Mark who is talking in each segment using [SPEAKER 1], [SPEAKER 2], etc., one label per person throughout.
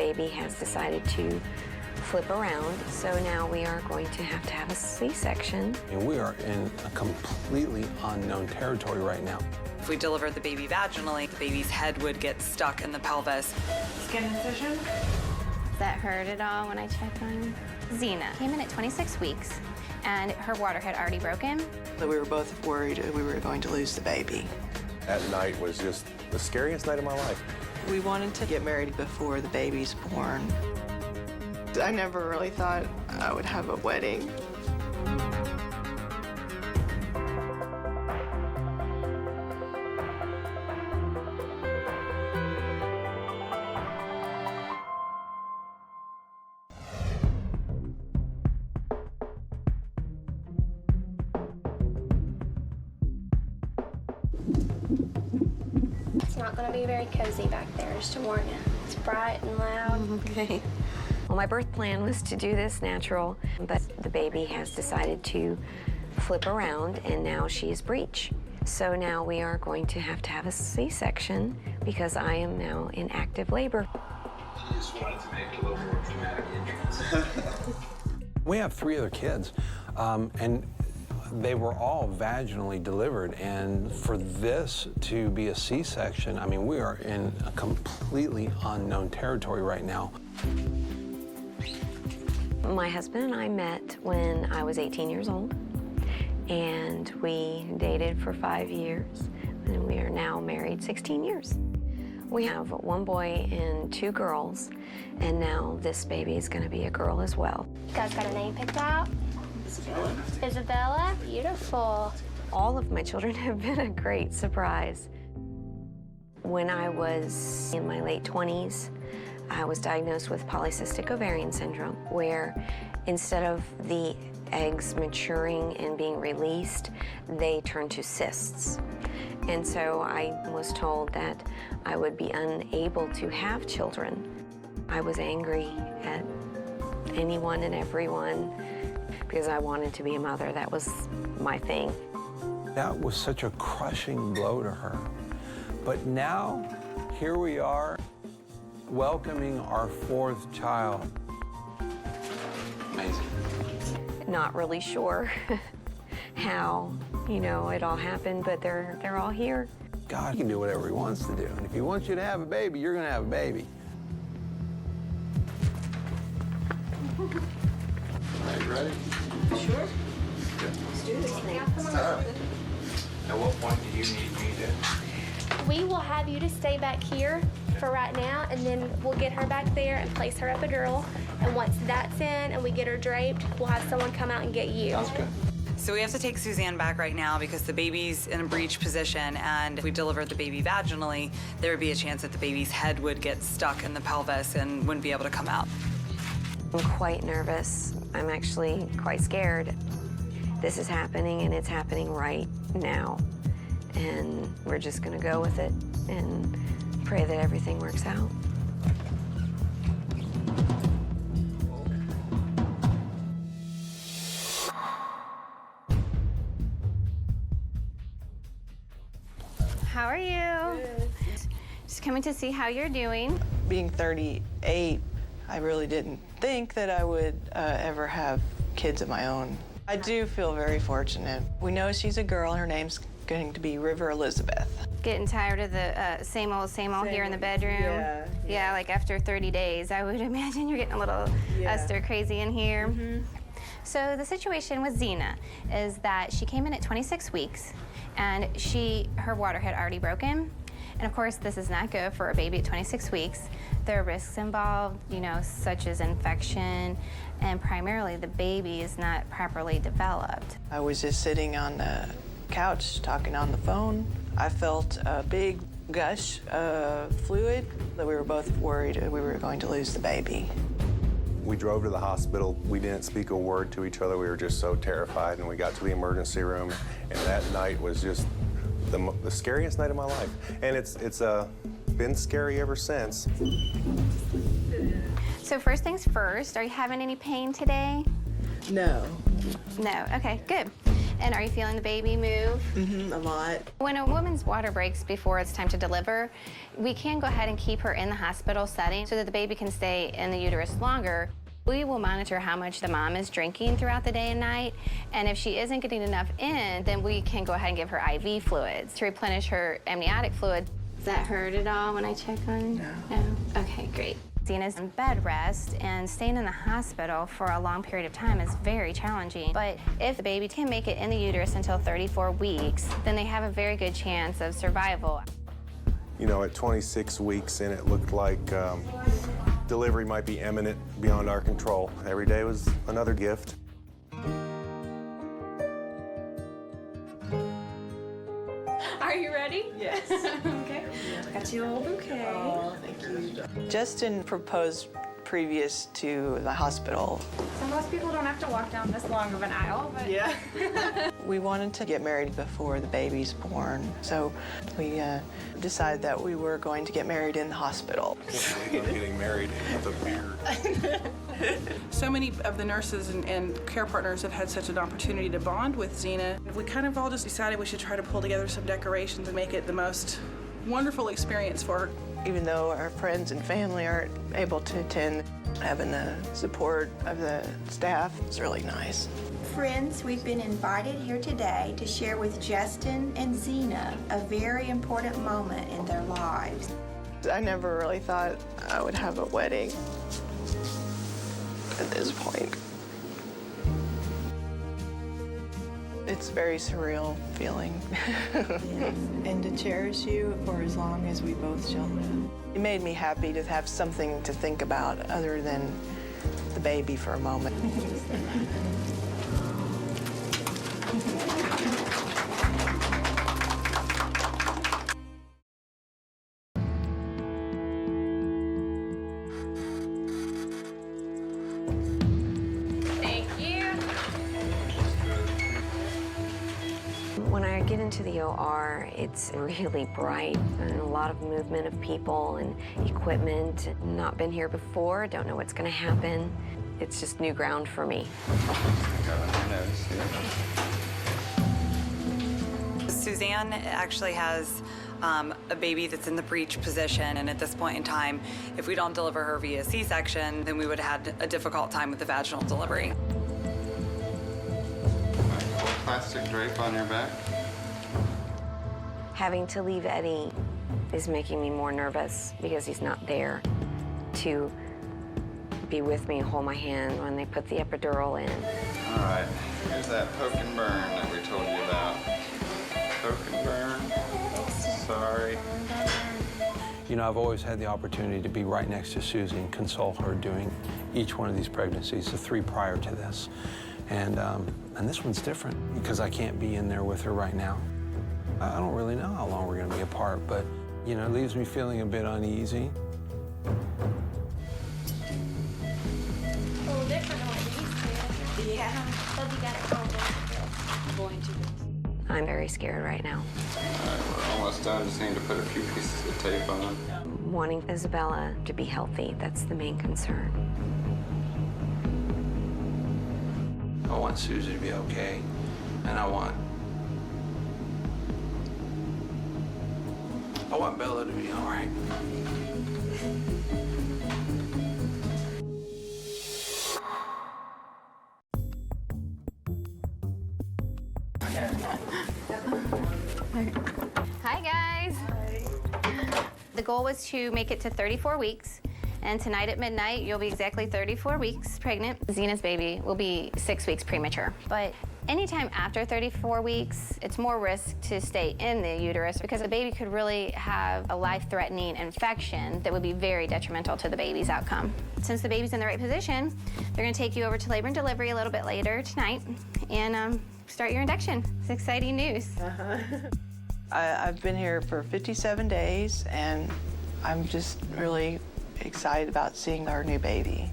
[SPEAKER 1] baby has decided to flip around, so now we are going to have a C-section.
[SPEAKER 2] And we are in a completely unknown territory right now.
[SPEAKER 3] If we delivered the baby vaginally, the baby's head would get stuck in the pelvis.
[SPEAKER 4] Skin incision?
[SPEAKER 5] Does that hurt at all when I check on Zena? Came in at 26 weeks, and her water had already broken.
[SPEAKER 6] We were both worried we were going to lose the baby.
[SPEAKER 7] That night was just the scariest night of my life.
[SPEAKER 6] We wanted to get married before the baby's born. I never really thought I would have a wedding.
[SPEAKER 8] It's not going to be very cozy back there, just to warn you. It's bright and loud.
[SPEAKER 1] Okay. Well, my birth plan was to do this natural, but the baby has decided to flip around, and now she is breech. So now we are going to have a C-section because I am now in active labor.
[SPEAKER 9] She just wanted to make a little more dramatic entrance.
[SPEAKER 2] We have 3 other kids, and they were all vaginally delivered, and for this to be a C-section, I mean, we are in a completely unknown territory right now.
[SPEAKER 1] My husband and I met when I was 18 years old, and we dated for 5 years, and we are now married 16 years. We have 1 boy and 2 girls, and now this baby is going to be a girl as well.
[SPEAKER 8] You guys got a name picked out? Isabella. Isabella? Beautiful.
[SPEAKER 1] All of my children have been a great surprise. When I was in my late 20s, I was diagnosed with polycystic ovarian syndrome, where instead of the eggs maturing and being released, they turn to cysts. And so I was told that I would be unable to have children. I was angry at anyone and everyone because I wanted to be a mother. That was my thing.
[SPEAKER 2] That was such a crushing blow to her. But now, here we are, welcoming our 4th child.
[SPEAKER 9] Amazing.
[SPEAKER 1] Not really sure how, it all happened, but they're all here.
[SPEAKER 2] God can do whatever he wants to do. And if he wants you to have a baby, you're going to have a baby.
[SPEAKER 9] Are you ready?
[SPEAKER 4] Sure. Let's do this thing.
[SPEAKER 9] All right. At what point do you need me to?
[SPEAKER 8] We will have you to stay back here for right now, and then we'll get her back there and place her epidural. And once that's in and we get her draped, we'll have someone come out and get you.
[SPEAKER 9] Sounds good.
[SPEAKER 3] So we have to take Suzanne back right now because the baby's in a breech position, and if we delivered the baby vaginally, there would be a chance that the baby's head would get stuck in the pelvis and wouldn't be able to come out.
[SPEAKER 1] I'm quite nervous. I'm actually quite scared. This is happening, and it's happening right now. And we're just gonna go with it and pray that everything works out.
[SPEAKER 5] How are you? Good. Just coming to see how you're doing.
[SPEAKER 6] Being 38, I really didn't think that I would ever have kids of my own. I do feel very fortunate. We know she's a girl. Her name's going to be River Elizabeth.
[SPEAKER 5] Getting tired of the same old here in the bedroom. Yeah, like after 30 days, I would imagine you're getting a little stir crazy in here. Mm-hmm. So the situation with Zena is that she came in at 26 weeks, and her water had already broken. And of course, this is not good for a baby at 26 weeks. There are risks involved, such as infection, and primarily the baby is not properly developed.
[SPEAKER 6] I was just sitting on the couch talking on the phone. I felt a big gush of fluid that we were both worried we were going to lose the baby.
[SPEAKER 7] We drove to the hospital. We didn't speak a word to each other. We were just so terrified, and we got to the emergency room, and that night was just the scariest night of my life. And it's been scary ever since.
[SPEAKER 5] So first things first, are you having any pain today?
[SPEAKER 6] No.
[SPEAKER 5] No, okay, good. And are you feeling the baby move?
[SPEAKER 6] Mm-hmm, a lot.
[SPEAKER 5] When a woman's water breaks before it's time to deliver, we can go ahead and keep her in the hospital setting so that the baby can stay in the uterus longer. We will monitor how much the mom is drinking throughout the day and night, and if she isn't getting enough in, then we can go ahead and give her IV fluids to replenish her amniotic fluid. Does that hurt at all when I check on you? No. Okay, great. Zena's in bed rest, and staying in the hospital for a long period of time is very challenging. But if the baby can make it in the uterus until 34 weeks, then they have a very good chance of survival.
[SPEAKER 7] You know, at 26 weeks in, it looked like delivery might be imminent, beyond our control. Every day was another gift.
[SPEAKER 4] Are you ready?
[SPEAKER 6] Yes.
[SPEAKER 4] Okay. Got you a little bouquet.
[SPEAKER 6] Oh, thank you. Justin proposed previous to the hospital.
[SPEAKER 4] So most people don't have to walk down this long of an aisle, but
[SPEAKER 6] Yeah. We wanted to get married before the baby's born, so we decided that we were going to get married in the hospital.
[SPEAKER 7] I'm getting married with a beard.
[SPEAKER 10] So many of the nurses and care partners have had such an opportunity to bond with Zena. We kind of all just decided we should try to pull together some decorations and make it the most wonderful experience for her.
[SPEAKER 6] Even though our friends and family aren't able to attend, having the support of the staff is really nice.
[SPEAKER 11] Friends, we've been invited here today to share with Justin and Zena a very important moment in their lives.
[SPEAKER 6] I never really thought I would have a wedding at this point. It's a very surreal feeling.
[SPEAKER 12] And to cherish you for as long as we both shall live.
[SPEAKER 6] It made me happy to have something to think about other than the baby for a moment.
[SPEAKER 1] When I get into the OR, it's really bright and a lot of movement of people and equipment. Not been here before, don't know what's gonna happen. It's just new ground for me.
[SPEAKER 3] Suzanne actually has a baby that's in the breech position, and at this point in time, if we don't deliver her via C-section, then we would have had a difficult time with the vaginal delivery.
[SPEAKER 9] Plastic drape on your back.
[SPEAKER 1] Having to leave Eddie is making me more nervous because he's not there to be with me and hold my hand when they put the epidural in.
[SPEAKER 9] All right, here's that poke and burn that we told you about. Poke and burn. Sorry.
[SPEAKER 2] You know, I've always had the opportunity to be right next to Susie and console her during each one of these pregnancies, the 3 prior to this. And this one's different because I can't be in there with her right now. I don't really know how long we're gonna be apart, but, you know, it leaves me feeling a bit uneasy.
[SPEAKER 8] A little different than what you used to. Yeah. But you got it going to.
[SPEAKER 1] I'm very scared right now.
[SPEAKER 9] All right, we're almost done. Just need to put a few pieces of tape on.
[SPEAKER 1] Wanting Isabella to be healthy, that's the main concern.
[SPEAKER 2] I want Susie to be okay, and I want Bella to be all right.
[SPEAKER 5] Hi, guys. The goal was to make it to 34 weeks. And tonight at midnight, you'll be exactly 34 weeks pregnant. Zena's baby will be 6 weeks premature. But anytime after 34 weeks, it's more risk to stay in the uterus because the baby could really have a life-threatening infection that would be very detrimental to the baby's outcome. Since the baby's in the right position, they're gonna take you over to labor and delivery a little bit later tonight and start your induction. It's exciting news.
[SPEAKER 6] I've been here for 57 days, and I'm just really excited about seeing our new baby.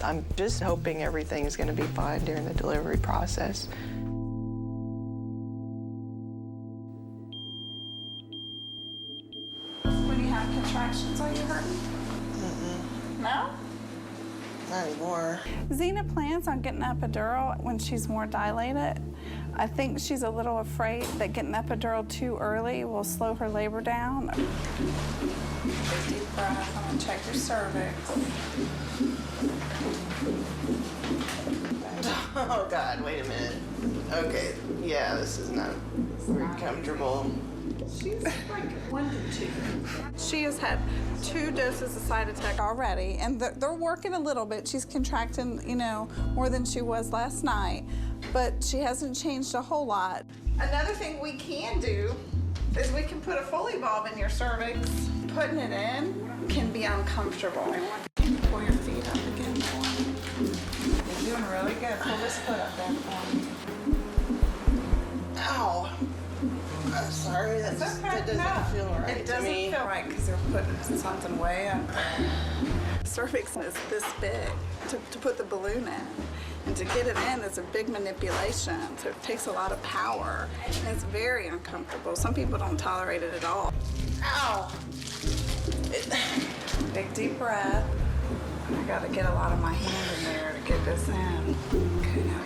[SPEAKER 6] I'm just hoping everything's going to be fine during the delivery process.
[SPEAKER 4] When you have contractions, are you hurting?
[SPEAKER 6] Mm-mm.
[SPEAKER 4] No?
[SPEAKER 6] Not anymore.
[SPEAKER 10] Zena plans on getting an epidural when she's more dilated. I think she's a little afraid that getting an epidural too early will slow her labor down. Take a deep breath. I'm going to check your cervix.
[SPEAKER 6] Oh, God, wait a minute. Okay, yeah, this is not very comfortable.
[SPEAKER 10] She's like 1 to 2. She has had 2 doses of Cytotec already, and they're working a little bit. She's contracting, you know, more than she was last night, but she hasn't changed a whole lot. Another thing we can do is we can put a Foley bulb in your cervix. Putting it in can be uncomfortable. Pull your feet up again for me. You're doing really good. Pull this foot up there for me.
[SPEAKER 6] Ow. Sorry, that doesn't feel right.
[SPEAKER 10] It doesn't feel right because they're putting something way up there. Cervix is this big to put the balloon in. And to get it in is a big manipulation, so it takes a lot of power. And it's very uncomfortable. Some people don't tolerate it at all. Ow! Big deep breath. I gotta get a lot of my hand in there to get this in. Okay, now.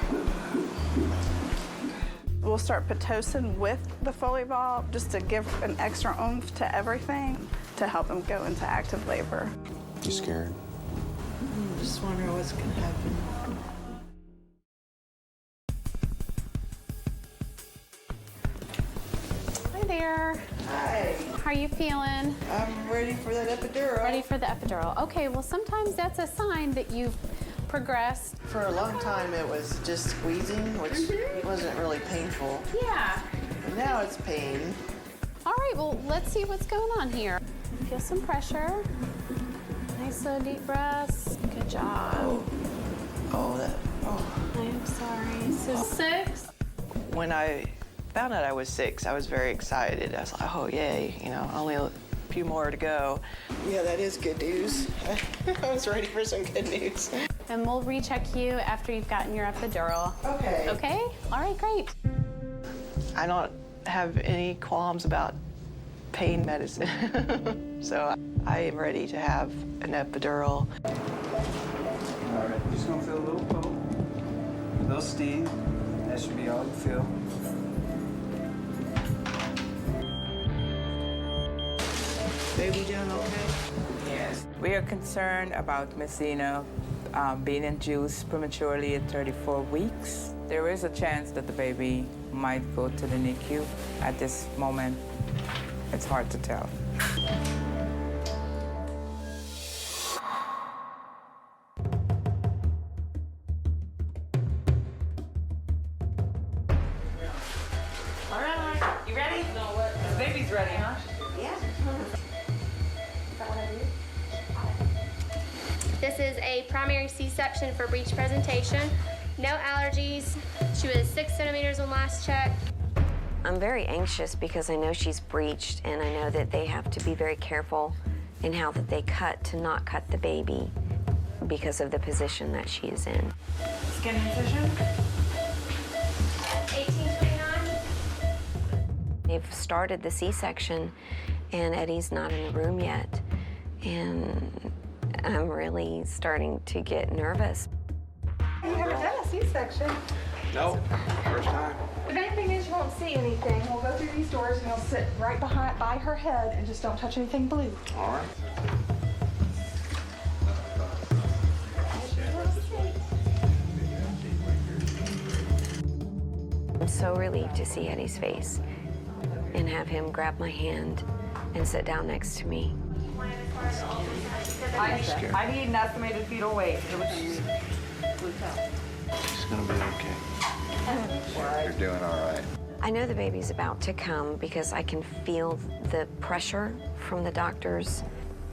[SPEAKER 10] We'll start Pitocin with the Foley bulb just to give an extra oomph to everything to help them go into active labor.
[SPEAKER 2] You scared?
[SPEAKER 6] I'm just wondering what's going to happen.
[SPEAKER 13] Hi there.
[SPEAKER 6] Hi.
[SPEAKER 13] How are you feeling?
[SPEAKER 6] I'm ready for that epidural.
[SPEAKER 13] Ready for the epidural. Okay, well, sometimes that's a sign that you've progressed.
[SPEAKER 6] For a long time, it was just squeezing, which wasn't really painful.
[SPEAKER 13] Yeah.
[SPEAKER 6] But now it's pain.
[SPEAKER 13] All right, well, let's see what's going on here. Feel some pressure. Nice slow deep breaths. Good job. I'm sorry. So 6?
[SPEAKER 6] When I found out I was 6, I was very excited. I was like, oh, yay, you know, only a few more to go. Yeah, that is good news. I was ready for some good news.
[SPEAKER 13] And we'll recheck you after you've gotten your epidural.
[SPEAKER 6] Okay.
[SPEAKER 13] Okay? All right, great.
[SPEAKER 6] I don't have any qualms about pain medicine. So I am ready to have an epidural.
[SPEAKER 14] All right, just gonna feel a little poke, a little sting. That should be all you feel.
[SPEAKER 6] Baby doing okay?
[SPEAKER 15] Yes. We are concerned about Miss Zena being induced prematurely at 34 weeks. There is a chance that the baby might go to the NICU. At this moment, it's hard to tell.
[SPEAKER 3] All right, you ready? No, what? The baby's ready, huh?
[SPEAKER 8] Yeah. This is a primary C-section for breech presentation. No allergies. She was 6 centimeters on last check.
[SPEAKER 1] I'm very anxious because I know she's breached, and I know that they have to be very careful in how that they cut to not cut the baby because of the position that she is in.
[SPEAKER 3] Skin incision?
[SPEAKER 8] 1829.
[SPEAKER 1] They've started the C-section, and Eddie's not in the room yet, and I'm really starting to get nervous.
[SPEAKER 4] You haven't done a C-section.
[SPEAKER 2] Nope, first time.
[SPEAKER 4] The main thing is you won't see anything. We'll go through these doors and you'll sit right by her head and just don't touch anything blue.
[SPEAKER 2] All right.
[SPEAKER 1] I'm so relieved to see Eddie's face and have him grab my hand and sit down next to me.
[SPEAKER 3] I need an estimated fetal weight.
[SPEAKER 9] It's gonna be okay. You're doing all right.
[SPEAKER 1] I know the baby's about to come because I can feel the pressure from the doctors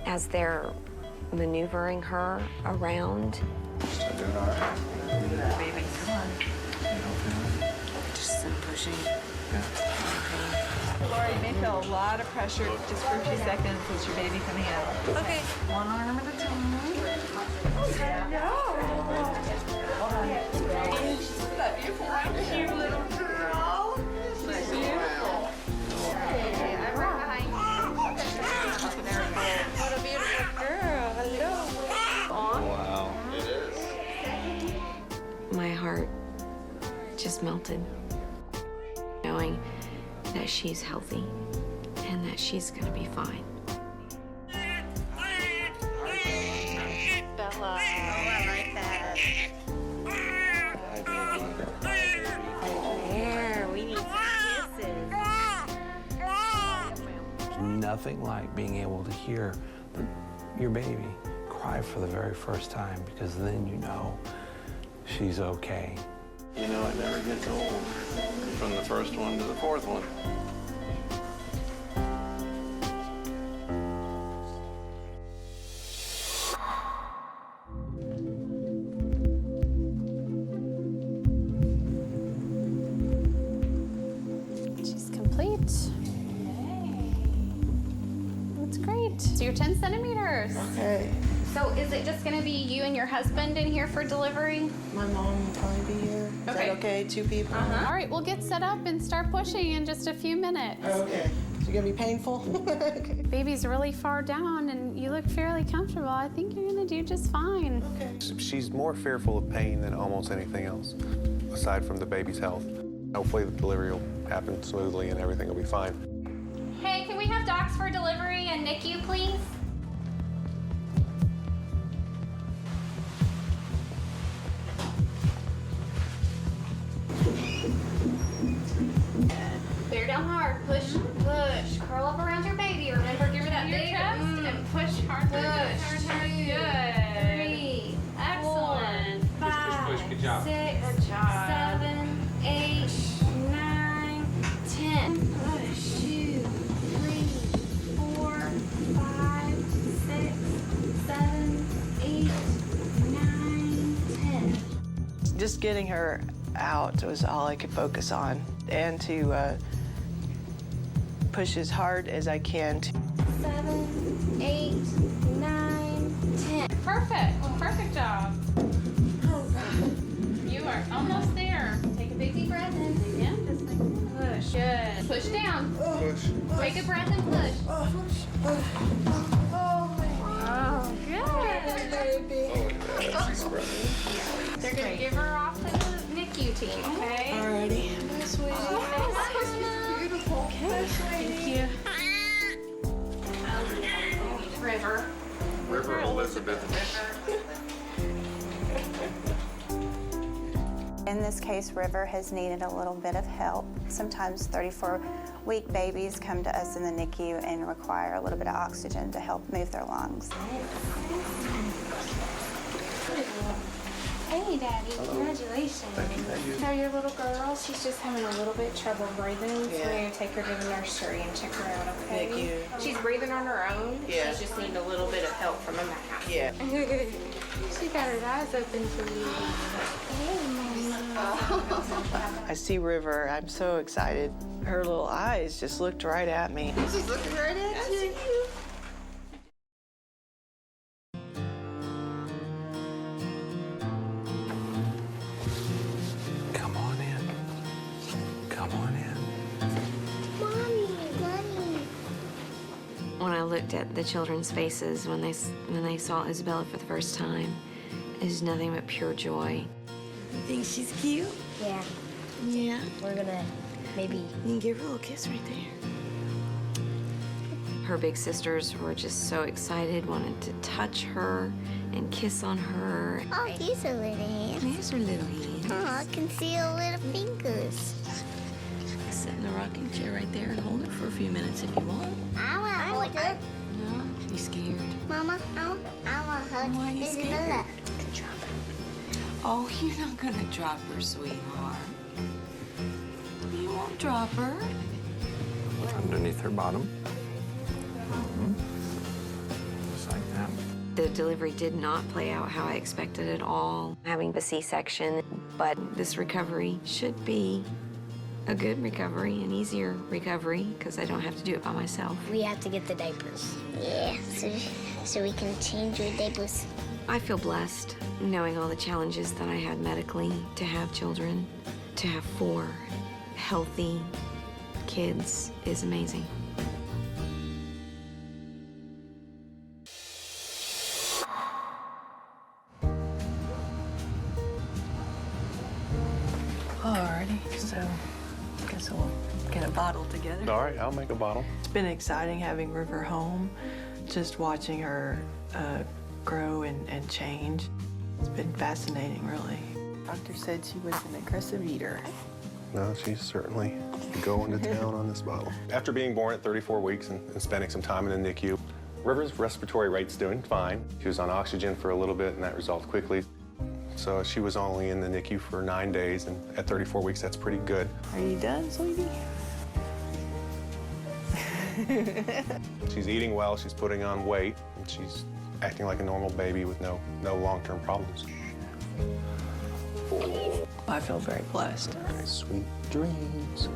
[SPEAKER 1] as they're maneuvering her around.
[SPEAKER 9] Still doing all right.
[SPEAKER 3] Baby, come on.
[SPEAKER 1] Just some pushing.
[SPEAKER 12] Laura, you may feel a lot of pressure just for a few seconds as your baby coming out.
[SPEAKER 3] Okay. One arm at a time.
[SPEAKER 12] Hold on. She's that beautiful, cute little girl. She's beautiful.
[SPEAKER 8] Hey, I'm right behind you. What a beautiful girl. Hello.
[SPEAKER 9] Wow. It is.
[SPEAKER 1] just melted, knowing that she's healthy and that she's gonna be fine.
[SPEAKER 11] Bella. Oh, I like that.
[SPEAKER 1] There, we need some kisses.
[SPEAKER 2] There's nothing like being able to hear your baby cry for the very first time, because then you know she's okay. You know, it never gets old, from the first one to the fourth one.
[SPEAKER 13] She's complete. That's great. So you're 10 centimeters.
[SPEAKER 12] Okay.
[SPEAKER 13] So is it just gonna be you and your husband in here for delivery?
[SPEAKER 12] My mom will probably be here. Is that okay? 2 people?
[SPEAKER 13] All right, we'll get set up and start pushing in just a few minutes.
[SPEAKER 12] Okay. So you're gonna be painful? Okay.
[SPEAKER 13] Baby's really far down and you look fairly comfortable. I think you're gonna do just fine.
[SPEAKER 12] Okay.
[SPEAKER 7] She's more fearful of pain than almost anything else, aside from the baby's health. Hopefully the delivery will happen smoothly and everything will be fine.
[SPEAKER 13] Hey, can we have docs for delivery and NICU, please? Bear down hard. Push, push. Curl up around your baby. Remember, give her that big chest and push hard. Push. Good. 3. Excellent. 5.
[SPEAKER 2] Good job.
[SPEAKER 13] 6. Good job. 7. 8. 9. 10. Push. 2. 3. 4. 5. 6. 7. 8. 9. 10.
[SPEAKER 6] Just getting her out was all I could focus on, and to push as hard as I can.
[SPEAKER 13] 7, 8, 9, 10. Perfect. Perfect job. You are almost there. Take a big deep breath in. Yeah, just like that. Push. Good. Push down.
[SPEAKER 7] Push.
[SPEAKER 13] Take a breath and push. Oh, good. They're going to give her off to the NICU team, okay?
[SPEAKER 12] Alrighty. Bye, sweetie.
[SPEAKER 13] Oh, beautiful. Okay. Thank you. River.
[SPEAKER 9] River Elizabeth.
[SPEAKER 16] In this case, River has needed a little bit of help. Sometimes 34-week babies come to us in the NICU and require a little bit of oxygen to help move their lungs.
[SPEAKER 8] Hey, Daddy. Congratulations.
[SPEAKER 7] Thank you.
[SPEAKER 8] So your little girl, she's just having a little bit trouble breathing. So we're going to take her to the nursery and check her out, okay?
[SPEAKER 12] Thank you.
[SPEAKER 8] She's breathing on her own.
[SPEAKER 12] Yeah.
[SPEAKER 8] She just needs a little bit of help from a mask.
[SPEAKER 12] Yeah.
[SPEAKER 8] She got her eyes open for you. Hey, Mama.
[SPEAKER 6] I see River. I'm so excited. Her little eyes just looked right at me.
[SPEAKER 8] She's looking right at you.
[SPEAKER 2] Come on in. Come on in.
[SPEAKER 8] Mommy.
[SPEAKER 1] When I looked at the children's faces when they saw Isabella for the first time, it was nothing but pure joy.
[SPEAKER 17] You think she's cute?
[SPEAKER 8] Yeah.
[SPEAKER 17] Yeah.
[SPEAKER 8] We're going to maybe...
[SPEAKER 17] You can give her a little kiss right there.
[SPEAKER 1] Her big sisters were just so excited, wanted to touch her and kiss on her.
[SPEAKER 8] Oh, he's a little hand.
[SPEAKER 17] There's her little hand.
[SPEAKER 8] Oh, I can see her little fingers.
[SPEAKER 17] Sit in the rocking chair right there and hold it for a few minutes if you want.
[SPEAKER 8] I want to hold her.
[SPEAKER 17] No, you scared?
[SPEAKER 8] Mama, I want to hug
[SPEAKER 17] Why are you
[SPEAKER 8] Isabella.
[SPEAKER 17] scared? Oh, you're not gonna drop her, sweetheart. You won't drop her.
[SPEAKER 2] Underneath her bottom. Just like that.
[SPEAKER 1] The delivery did not play out how I expected at all, having a C-section, but this recovery should be a good recovery, an easier recovery, because I don't have to do it by myself.
[SPEAKER 8] We have to get the diapers. Yeah, so we can change your diapers.
[SPEAKER 1] I feel blessed knowing all the challenges that I had medically to have children. To have 4 healthy kids is amazing.
[SPEAKER 6] All right. so I guess we'll get a bottle together.
[SPEAKER 7] All right, I'll make a bottle.
[SPEAKER 6] It's been exciting having River home, just watching her grow and change. It's been fascinating, really.
[SPEAKER 12] Doctor said she was an aggressive eater.
[SPEAKER 7] No, she's certainly going to town on this bottle. After being born at 34 weeks and spending some time in the NICU, River's respiratory rate's doing fine. She was on oxygen for a little bit, and that resolved quickly. So she was only in the NICU for 9 days, and at 34 weeks, that's pretty good.
[SPEAKER 6] Are you done, sweetie?
[SPEAKER 7] She's eating well, she's putting on weight, and she's acting like a normal baby with no long-term problems.
[SPEAKER 6] I feel very blessed.
[SPEAKER 7] Sweet dreams.